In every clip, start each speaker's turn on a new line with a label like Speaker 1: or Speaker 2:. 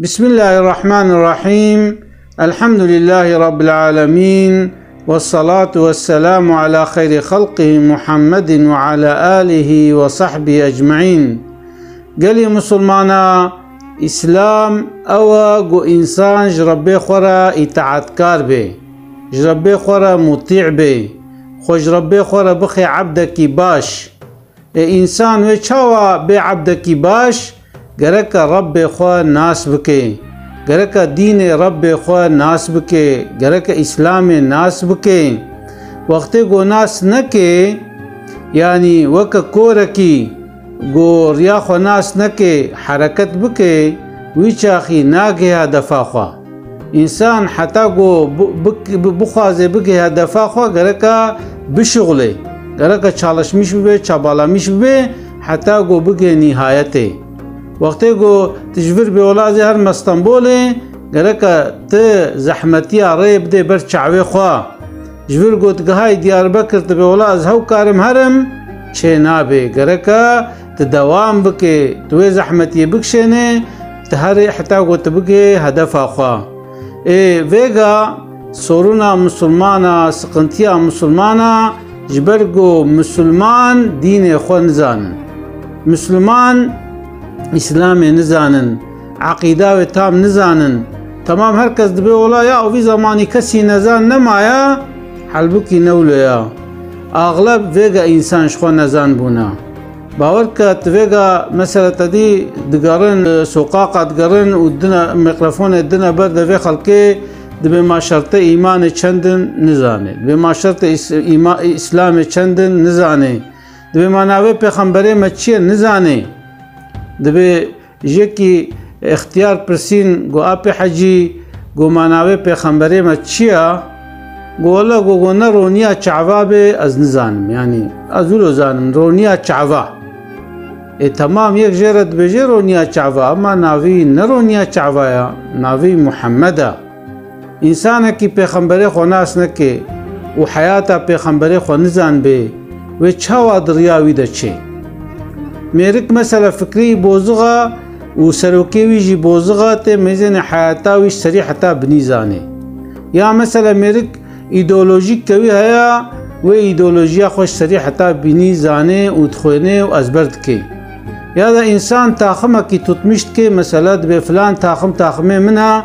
Speaker 1: بسم الله الرحمن الرحيم. الحمد لله رب العالمين، والصلاة والسلام على خير خلقه محمد وعلى آله وصحبه أجمعين. قالي مسلمانا إسلام أو إنسان جربي خورا إطاعتكار بي، جربي خورا مطيع بي، خوش ربي خورا بخي عبدك باش. إنسان وچاوا بي عبدك باش گرک رب خوا ناس بکے، گرک دین رب خوا ناس بکے، گرک اسلام ناس بکے. وقت گو ناس نکے یعنی وک کورکی گو ریا خوا ناس نکے حرکت بکے ویچاخی ناگے هدفا خوا. انسان حتی گو بخوازے بکے هدفا خوا گرکا بشغلے، گرکا چالشمیش بے چابالامیش بے حتی گو بکے نہایتے. وقتی گو تجبر به اولاد هر مستنبوله گرکا ته زحمتی عریب ده بر چعوی خوا جبر گو تگهای دیاربکر ته به اولاد هاو کارم هرم چه نابه گرکا ته دوام بکه توی زحمتی بکشنه ته هر حتی گو تبکه هدف خوا. ویگا سورونا مسلمانا سقنتیا مسلمانا جبر گو مسلمان دین خوا نزانن، مسلمان اسلام نزانن، عقیده و تام نزانن. تمام هر کس دبی ولا یا او زمانی کسی نزان نمایا حلبکی نولیا. اغلب ویگا انسان شخو نزان بونا. باور کت ویگا مثلا تدی دگرن سوقاقت گرن و دنا میکروفون دنا برد وی خلقی دبی ما شرط ایمان چندن نزانه، دبی ما شرط اسلام چندن نزانه، دبی ما ناوی پیغمبری مچی نزانه. دبی یکی اختیار پرسین گو آپ حجی گو مناوی پیغمبری ما چیا گولا گو نه رونیا چعوا به از نزانم، یعنی ازولو زانم رونیا چعوا. تمام یک جرد بجه رونیا چعوا، اما ناوی نه رونیا چعوا یا ناوی محمده. انسان کی پیغمبری خو ناس نکه و حیاتا پیغمبری خو نزان به و چاوا دریاوی ده چه میرک مثلا فکری بوزغا و سروکیوی بوزغا ته میزن حیاتاویش سریع حتا بنیزانه. یا مثلا میرک ایدئولوژیک کوي هيا و ایدئولوژیا خوش سریع حتا بنیزانه و تخوینه و ازبرد که. یا دا انسان تاخمه کی تطمشت که مثلا به فلان تاخمه منها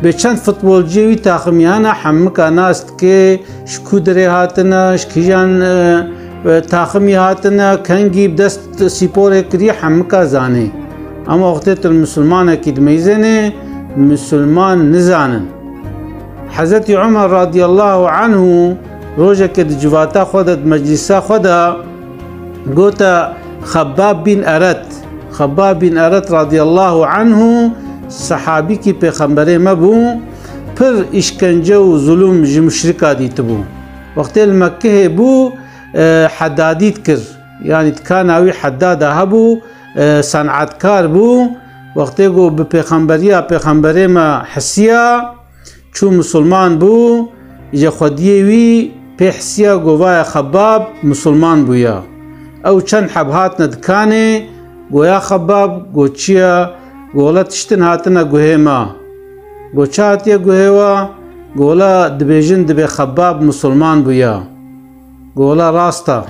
Speaker 1: به چند فوتبال جوی تاخمیانا حمکا ناست که شکودره هاتنا شکیجان تاخمی هاتنا کنگی بدست سیپور کری حمکا زانه. اما وقتی المسلمان اکید میزنه مسلمان نزانن. حضرت عمر رضی الله عنه روزه که جواتا خودت مجلسا خودا گوتا خباب بن ارت رضی الله عنه صحابی کی پیغمبر مبو پر اشکنجه و ظلم مشرکا دیت بو. وقتی المکه بو حدادیت کر، یعنی کاناوی حداد هبو صنعتکار بو. وقتی گو به پیغمبری ما حسیا چو مسلمان بو یا خودیوی پی حسیا گوای خباب مسلمان بویا. او چند حبهات ندکانه گویا خباب گو چیا گولا تشتن هاتنا گوهیما گو چاهتیا گوهیوا گولا دبیجن دبی خباب مسلمان بویا. گولا راستا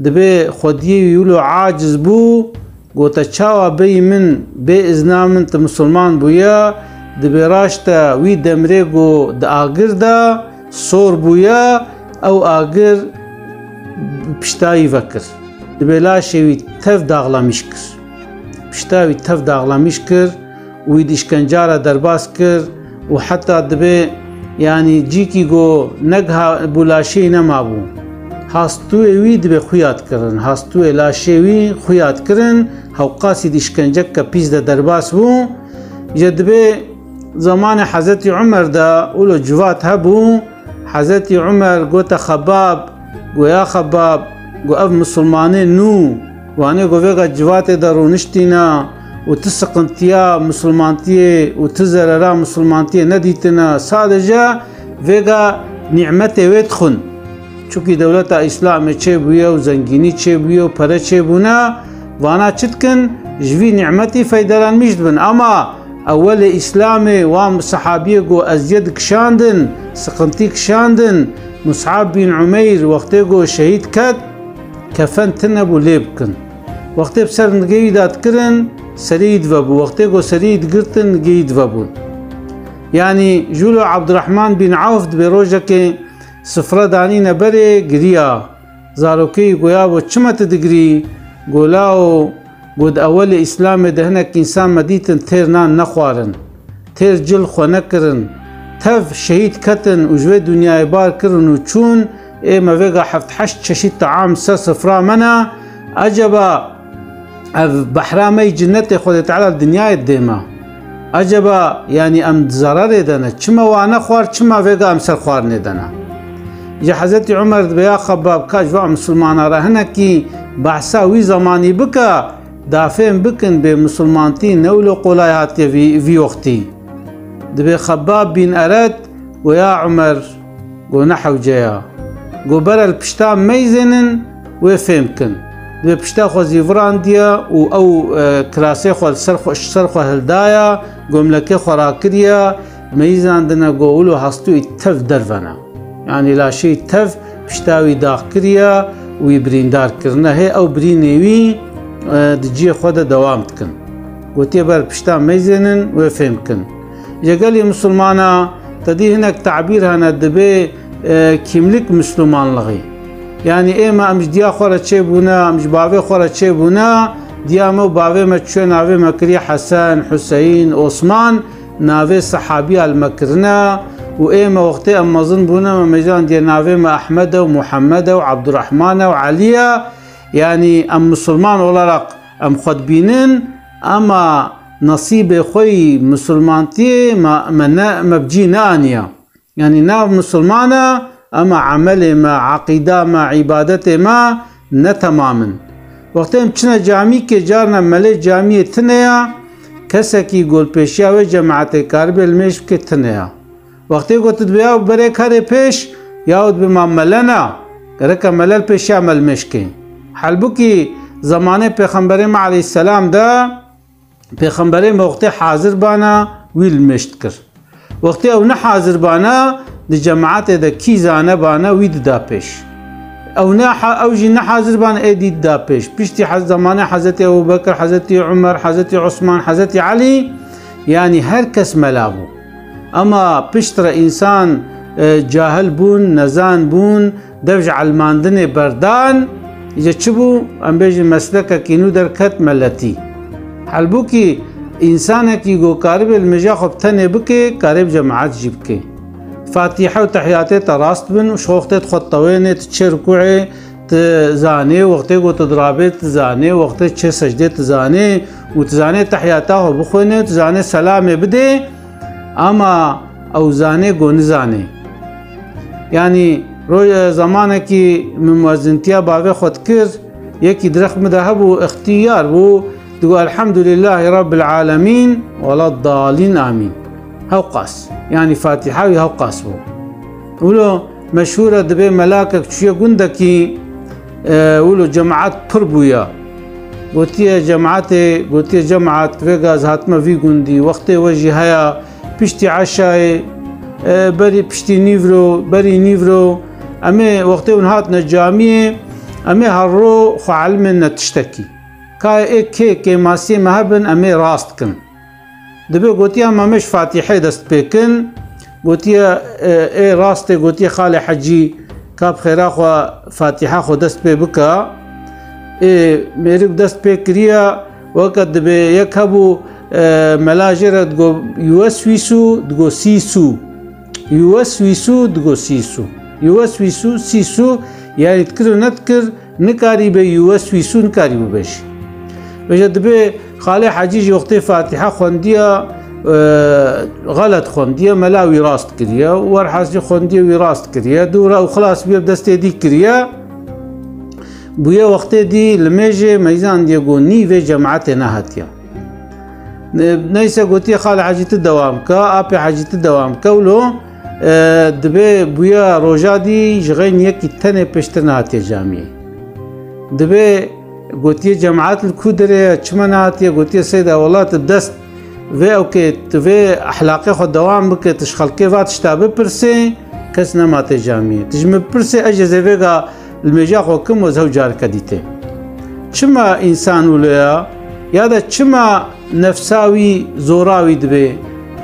Speaker 1: دبی خودی یولو عاجز بو گوتا چاوا بی من بی ازنامن تا مسلمان بویا. دبی راشتا وی دمره گو دا آگر دا سور بویا او آگر پشتایی وکر. دبی لاشوی تف داغلامیش کر، پشتاوی تف داغلامیش کر وی دشکنجارا درباس کر و حتی دبی یعنی جیکی گو نگها بولاشی نمابو هاستوی وی دبی خویات کرن، هاستوی لاشی وی خویات کرن هوقاسی دشکنجک که پیز دا درباس بو. جدبی زمان حضرت عمر دا اولو جوات هبو. حضرت عمر گوتا خباب گویا خباب گو اف مسلمانه نو وانه گو ویگا جوات دا رونشتینا و تسقنتیا مسلمانتیه و تزررا مسلمانتیه ندیتنا سادجا ویگا نعمت وید خون چونکه دولت اسلام چه بویا و زنگینی چه بویا و پره چه بونا وانا چتکن جوی نعمتی فیدران میشد بن. اما اول اسلامي وام صحابيه جو ازيد كشاندن سقنتي كشاندن مصعب بن عمير وقت جو شهيد كات كفن تنبو ليبكن وقت بسر نقيدات كرن سريد وبو وقت جو سريد قرتن نقيد وبو يعني جولو عبد الرحمن بن عوف بروجك سفرة داني نبري قريا زاروكي قويا وچمت دقري قولاو قد اول اسلام دهنك انسان مديتن تير نان نخوارن تير جل خو نكرن تف شهيد كتن وجوه دنيا بار كرن وچون اي ما ويغا حفت حشت ششيد طعام سفرا منا اجبا بحرامي جنتي خود تعالى الدنيا الديما اجبا يعني ام ضرر دنا چما وانا خوار چما ويغا ام سر خوار ندنا يا حضرت عمر بيا خباب كاجوا مسلمان رهنا كي بحثا وي زماني بكا دافين بكن بمسلمانتين نولو قولايات في وقتي دبي خباب بن أرد ويا عمر قو نحو جيا قو برا البشتا ميزنن ويفهمكن دبي بشتا خو زيفران ديا او كراسي خو سرخو هلدايا قو ملكي خو راكريا ميزان دنا قولو هستو اتف درفنا يعني لا شيء تف بشتاوي داخ كريا ويبريندار كرنا هي او برينيوي دجي خود دوام تكن قلت بر بشتا ميزنن وفهمكن يقالي مسلمانا تدي هناك تعبير هنا دبي كيملك مسلمان لغي يعني ايما امش ديا خورا تشيبونا امش بابي خورا تشيبونا ديا مو بابي ما تشو نافي مكري حسن حسين عثمان نافي صحابي المكرنا وايما وقتي اما ظن بونا ميزان ديا نافي ما احمد ومحمد وعبد الرحمن وعليا يعني ام مسلمان ولا رق ام خد بينن اما نصيب خوي مسلمانتي ما بجينا انيا يعني ناف مسلمانة اما عمل ما عقيدة ما عبادته ما نتماما وقتهم چنا جامي كي جارنا ملي جامي تنيا كسكي قول پیشيا و جماعت كاربل مش كي تنيا وقتي قلت بيا بري كاري پیش ياود بما ملنا ركا ملل پیشيا مل مشكي حلبوكي زمانه پیغمبر ما علیه السلام دا پیغمبر وقتی حاضر بانا ویل مشت کر وقتی او نه حاضر بانا دی جماعت دا کی زانه بانا وید دا پیش او جی نه حاضر بانا ایدید دا پیشتی زمانه حضرت ابو بکر حضرت عمر حضرت عثمان حضرت علی يعني هر کس ملابو اما پشتر انسان جاهل بون نزان بون دوج علماندن بردان إذا تشبو أم بيجي مسلكة كينو دركت ملتي حلبوكي إنسانك يقو قارب المجا خبتني بكي قارب جماعات جيبكي فاتحة وتحياتي تراست بن وشوختي تخطويني تتشي ركوعي تزاني وقتي قو تضرابي تزاني وقتي تشي سجدي تزاني وتزاني تحياته بخويني وتزاني سلامي بدي أما أو زاني قو نزاني يعني روی زمانه کی موازنتیا باوی خود کر یکی درخت مذهب و اختیار بو تقول الحمد لله رب العالمين ولا الضالين آمين هاو قاس يعني فاتحة هاو قاس بو ولو مشهورة دبي ملاكك شوية قندكي ولو جماعات بربويا قلتي جماعات فيغاز هاتما في قندي وقت وجه هيا بشتي عشاي بري بشتي نيفرو بري نيفرو أمي وقت ونهاتنا جامية أمي هالرو خو علمنا تشتكي كاي كي ماسي مهبن أمي راستكن دبي قلتي أما مش فاتحة دست بيكن قلتي اي راستي قلتي خالي حجي كاب خيرا خو فاتحة خو دست بي بكا اي ميرك دست بي كريا وقت دبي يكهبو ملاجرة تقو يوسويسو تقو سيسو يوسويسو تقو سيسو يوسويسو سيسو يعني تكر نتكر نكاري بي يوسويسو نكاري بيش بجد بي خالي حجيجي وقتي فاتحة خوندية غلط خوندية ملاوي راست كريا ورحاسي خوندية وراست كريا دورا وخلاص بيب دستي دي كريا بويا وقتي دي لميجي ميزان ديگو نيوه جماعت نهاتيا نيسا قوتي خالي حجيت الدوام كا ابي حجيت الدوام كولو دبي بويا روجادي جغين يكي تاني بشتناتي جامعي دبي قوتي جماعات الكودرية چمناتي قوتي سيدة والله تدست و او که و احلاقه خود دوام بکه تش خلقه و تشتا بپرسه کس نماته جامعه تش مپرسه اجازه وگا المجا خو کم و زهو جار کدیته چما انسان ولیا یا چما نفساوی زوراوی دبه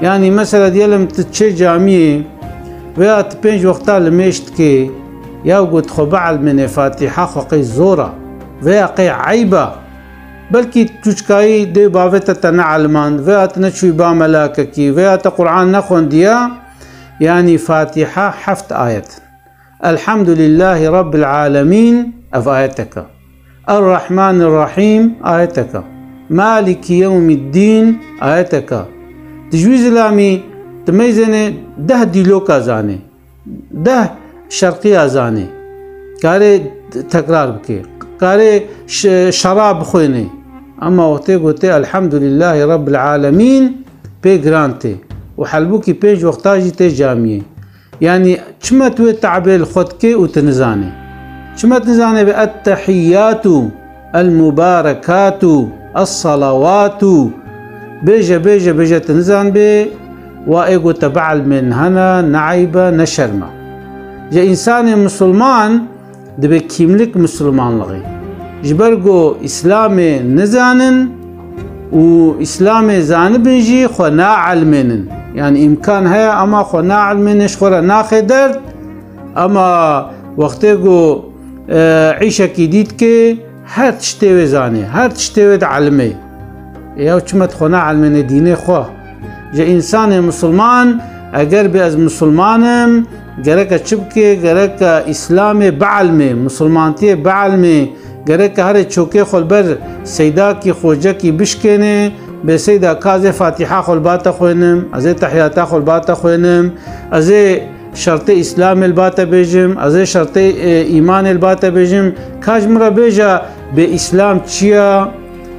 Speaker 1: يعني مثلا ديالهم تتشي جامعه و تبنج وقتا لمشت كي يوجد خبع من فاتحة خقي زورا و قي عيبة بلكي تشكاي دي بافتا تنعلمان و تنشوي با ملاككي و قرآن نخون ديا يعني فاتحة حفت آية الحمد لله رب العالمين اف آيتك الرحمن الرحيم آيتك مالك يوم الدين آيتك تجويز لامي تميزنه 10 ديلوكا زاني 10 شرقية زاني كاري تكرار بكي كاري شراب خويني اما وقتي قلتي الحمد لله رب العالمين بي جرانتي وحلبوكي بيج وقتاجي تي جامعي يعني چما توي تعبير خدكي وتنزاني چما تنزاني بالتحيات المباركات الصلوات بيجا تنزان بي وايقو تبعل من هنا نعيبة نشرمة جا إنسان مسلمان دبي كيملك مسلمان لغي جبرقو إسلامي نزانن و إسلامي زانبنجي خو ناعلمنن يعني إمكان هيا أما خو ناعلمنش خورا ناخي درد أما وقتيقو عيشة كيديد كي هر تشتوي زاني هر تشتوي دعلمي ياو چمت خو ناعلمن ديني خو جا إنسان مسلمان اگر بي از مسلمانم گرك چبكي گرك اسلام بعلمي مسلمانتي بعلمي گرك هر چوكي خلبر سيدا كي خوجه كي بشكنه به سيدا كاز فاتحه خلبات خوينم از تحيات خلبات خوينم از شرط اسلام البات بيجم از شرط ايمان البات بيجم كاجمرا بيجا باسلام چيا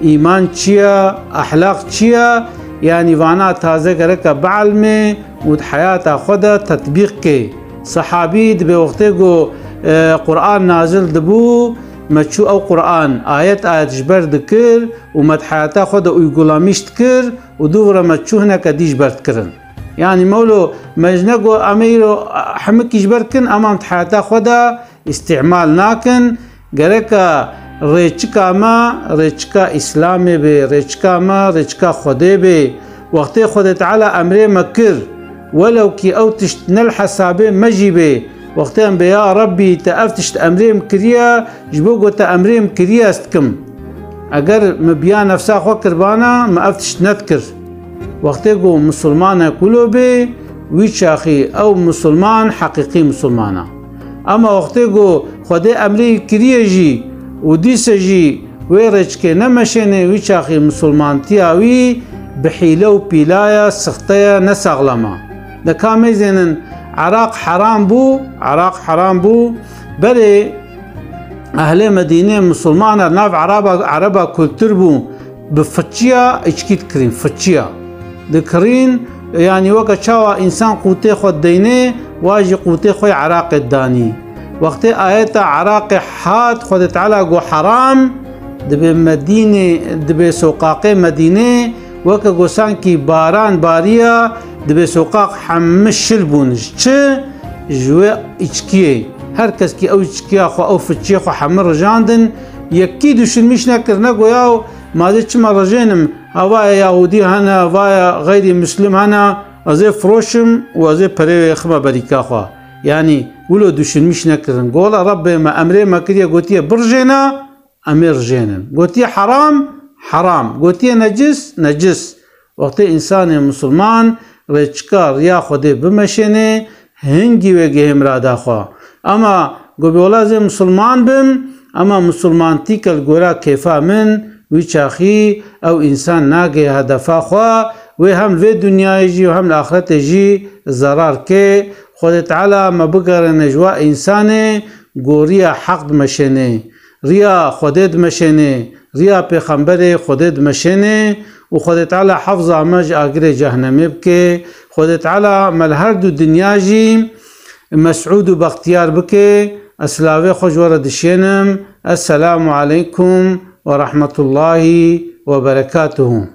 Speaker 1: ایمان چیا اخلاق چیا يعني وانا تازه گرك بعلمه ود حيات خدا تطبيق كي صحابي دبي وقتيگو قرآن نازل دبو مچو او قرآن آيات جبر دكر ومد حياتا خدا ويقولاميش تكر ودورا مچو هناك ديش برتكرن يعني مولو مجنقو اميرو حمك جبركن امام حياتا خدا استعمال ناكن گرك ریچکا ما ریچکا اسلامي بي ریچکا ما ریچکا خده بي وقت خود تعالى امره مكر ولو كي او تشت نل حسابه مجيبه وقت ام يا ربي تافتشت امره مكريا جبوغو تا امره مكريا استكم اگر مبيا نفسا خو قربانا ما افتشت نذكر وقت جو مسلمان كلو بي ويشاخي او مسلمان حقيقي مسلمانا اما وقت جو خده امره كريا جي وديسجي ويرجكي نمشيني ويشاخي مسلمان تياوي بحيلة وبيلايا سختيا نسغلما دا كاميزينن عراق حرام بو بلي أهل مدينة مسلمانة ناف عربا كولتر بو بفتشيا اشكيت كرين فتشيا دكرين يعني وقت شاوى إنسان قوتي خود ديني واجي قوتي خوي عراق الداني وقت آيات عراق حاد خود تعالى قو حرام دبي مدينة دبي سوقاقي مدينة وكا قوسان كي باران باريا دبي سوقاق حمش شلبونج چه جوه اچكيه هر کس كي او اچكيه خو او فتشيه خو حمر رجاندن يكي دوشن مش نكر نقو ياو ماذا چما رجينم هوايا يهودي هنا هوايا غير مسلم هنا ازي فروشم وازي پري خما بريكا خو يعني ولو دوشن مش نكرن قول ربي ما امري ما كريا قوتيه برجينا امير جينن قوتيه حرام قوتيه نجس وقت انسان مسلمان رچكار يا خودي بمشينه هنگي وگه امرادا خو اما قبولا زي مسلمان بم اما مسلمان تيكل قورا كيفا من ويشاخي او انسان ناقي هدفا خو وهم في الدنيا يجي وهم الاخرت يجي ضرر كي خود تعالى ما بقر نجوا انسان قوريا حق مشينه ريا خودد مشينه ريا پیغمبر خودد مشينه وخود تعالى حفظ مج اجر جهنم بك خود تعالى ملهر دو دنيا جي مسعود وبختيار بك اسلاوي خوجور دشينم السلام عليكم ورحمة الله وبركاته.